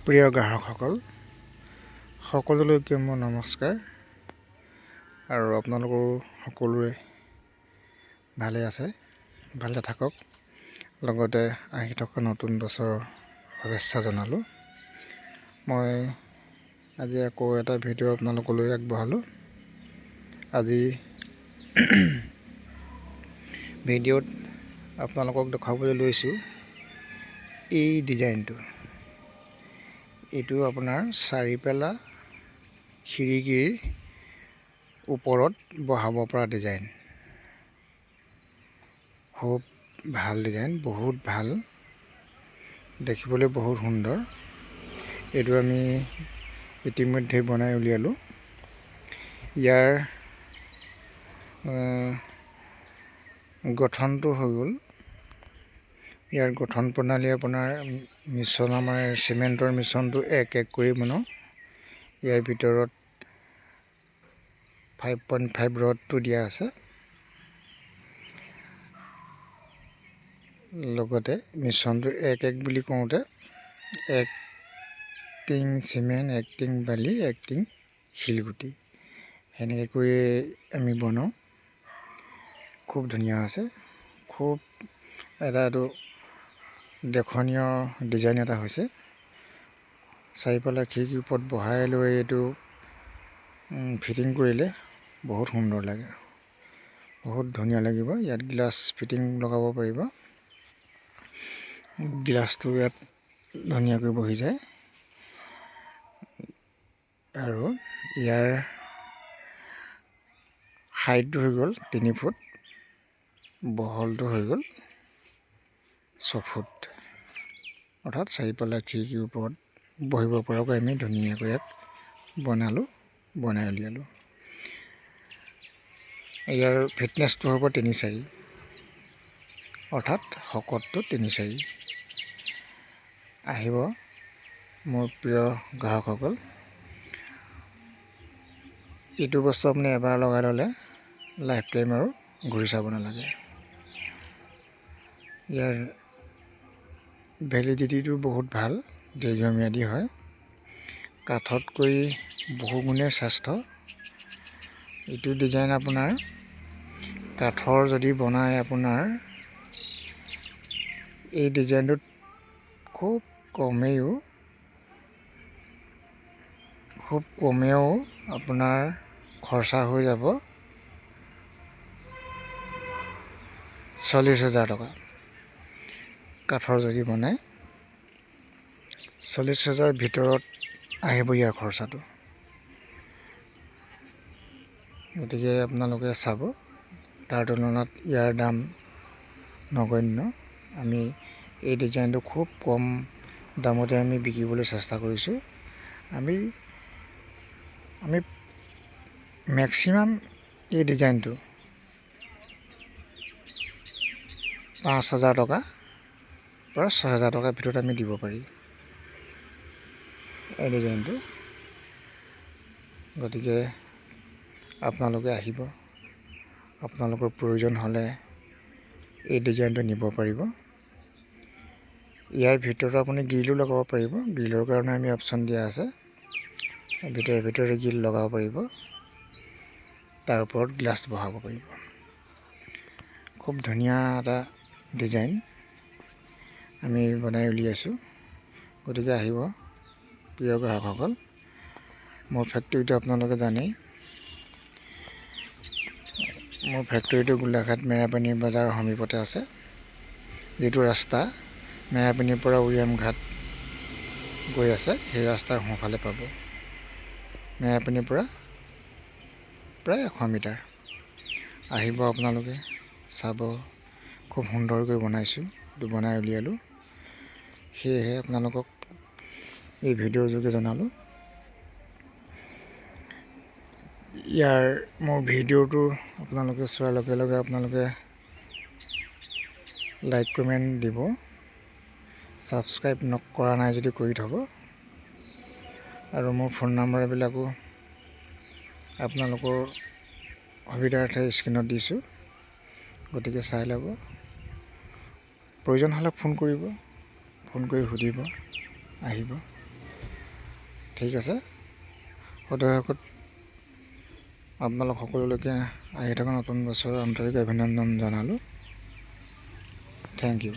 প্ৰিয় গ্ৰাহকসকল সকলোলৈকে মোৰ নমস্কাৰ আৰু আপোনালোকৰ সকলোৱে ভালে আছে, ভালে থাকক। লগতে আহি থকা নতুন বছৰৰ শুভেচ্ছা জনালোঁ। মই আজি আকৌ এটা ভিডিঅ' আপোনালোকলৈ আগবঢ়ালোঁ। আজি ভিডিঅ'ত আপোনালোকক দেখাবলৈ লৈছোঁ এই ডিজাইনটো। এইটো আপোনাৰ চাৰিপেলা খিৰিকীৰ ওপৰত বহাব পৰা ডিজাইন। খুব ভাল ডিজাইন, বহুত ভাল, দেখিবলৈ বহুত সুন্দৰ। এইটো আমি ইতিমধ্যে বনাই উলিয়ালোঁ। ইয়াৰ গঠনটো হৈ গ'ল, ইয়াৰ গঠন প্ৰণালী আপোনাৰ মিশ্ৰণ, আমাৰ চিমেণ্টৰ মিশ্ৰণটো এক কৰি বনাওঁ। ইয়াৰ ভিতৰত 5.5 ৰডটো দিয়া আছে। লগতে মিশ্ৰণটো এক বুলি কওঁতে 1 টিং চিমেণ্ট, 1 টিং বালি, 1 টিং শিলগুটি, সেনেকৈ কৰি আমি বনাওঁ। খুব ধুনীয়া আছে, খুব এইটো দেখনীয় ডিজাইন এটা হৈছে। চাৰিফালে খিৰিকীৰ ওপৰত বহাই লৈ এইটো ফিটিং কৰিলে বহুত সুন্দৰ লাগে, বহুত ধুনীয়া লাগিব। ইয়াত গ্লাছ ফিটিং লগাব পাৰিব। গ্লাছটো ইয়াত ধুনীয়াকৈ বহি যায় আৰু ইয়াৰ হাইটটো হৈ গ'ল 3 ফুট, বহলটো হৈ গ'ল 6 ফুট। অৰ্থাৎ চাৰিফালে খিৰিকীৰ ওপৰত বহিব পৰাকৈ আমি ধুনীয়াকৈ ইয়াত বনাই উলিয়ালোঁ। ইয়াৰ ফিটনেছটো হ'ব 3-4, অৰ্থাৎ শকতটো 3-4। আহিব মোৰ প্ৰিয় গ্ৰাহকসকল। এইটো বস্তু আপুনি এবাৰ লগাই ল'লে লাইফ টাইম আৰু ঘূৰি চাব নালাগে। ইয়াৰ ভেলিডিটিটো বহুত ভাল, দীৰ্ঘম্যাদী হয়, কাঠতকৈ বহুগুণে শ্ৰেষ্ঠ। এইটো ডিজাইন আপোনাৰ কাঠৰ যদি বনায়, আপোনাৰ এই ডিজাইনটোত খুব কমেও আপোনাৰ খৰচা হৈ যাব 40,000 টকা। কাঠৰ যদি বনায় 40,000 ভিতৰত আহিব ইয়াৰ খৰচাটো। গতিকে আপোনালোকে চাব, তাৰ তুলনাত ইয়াৰ দাম নগণ্য। আমি এই ডিজাইনটো খুব কম দামতে আমি বিকিবলৈ চেষ্টা কৰিছোঁ। আমি মেক্সিমাম এই ডিজাইনটো 5,000 টকাৰ পৰা 6,000 টকাৰ ভিতৰত আমি দিব পাৰি এই ডিজাইনটো। গতিকে আপোনালোকে আহিব, আপোনালোকৰ প্ৰয়োজন হ'লে এই ডিজাইনটো নিব পাৰিব। ইয়াৰ ভিতৰত আপুনি গ্ৰিলো লগাব পাৰিব। গ্ৰিলৰ কাৰণে আমি অপশ্যন দিয়া আছে। ভিতৰে গ্ৰিল লগাব পাৰিব, তাৰ ওপৰত গ্লাছ বহাব পাৰিব। খুব ধুনীয়া এটা ডিজাইন আমি বনাই উলিয়াইছোঁ। গতিকে আহিব প্ৰিয় গ্ৰাহকসকল। মোৰ ফেক্টৰীটো আপোনালোকে জানেই। মোৰ ফেক্টৰীটো গোলাঘাট মেৰাপানী বজাৰৰ সমীপতে আছে। যিটো ৰাস্তা মেৰাপানীৰ পৰা উৰিয়াম ঘাট গৈ আছে, সেই ৰাস্তাৰ সোঁফালে পাব। মেৰাপানীৰ পৰা প্ৰায় 100 মিটাৰ। আহিব আপোনালোকে, চাব, খুব সুন্দৰকৈ বনাইছোঁ, এইটো বনাই উলিয়ালোঁ। সেয়েহে আপোনালোকক এই ভিডিঅ'ৰ যোগে জনালোঁ। ইয়াৰ মোৰ ভিডিঅ'টো আপোনালোকে চোৱাৰ লগে লগে আপোনালোকে লাইক কমেণ্ট দিব। ছাবস্ক্ৰাইব কৰা নাই যদি কৰি থ'ব। আৰু মোৰ ফোন নাম্বাৰবিলাকো আপোনালোকৰ সুবিধাৰ্থে স্ক্ৰীণত দিছোঁ। গতিকে চাই ল'ব। প্ৰয়োজন হ'লে ফোন কৰিব, ফোন কৰি সুধিব, আহিব। ঠিক আছে, সদস্যসকল আপোনালোক সকলোলৈকে আহি থকা নতুন বছৰৰ আন্তৰিক অভিনন্দন জনালোঁ। Thank U.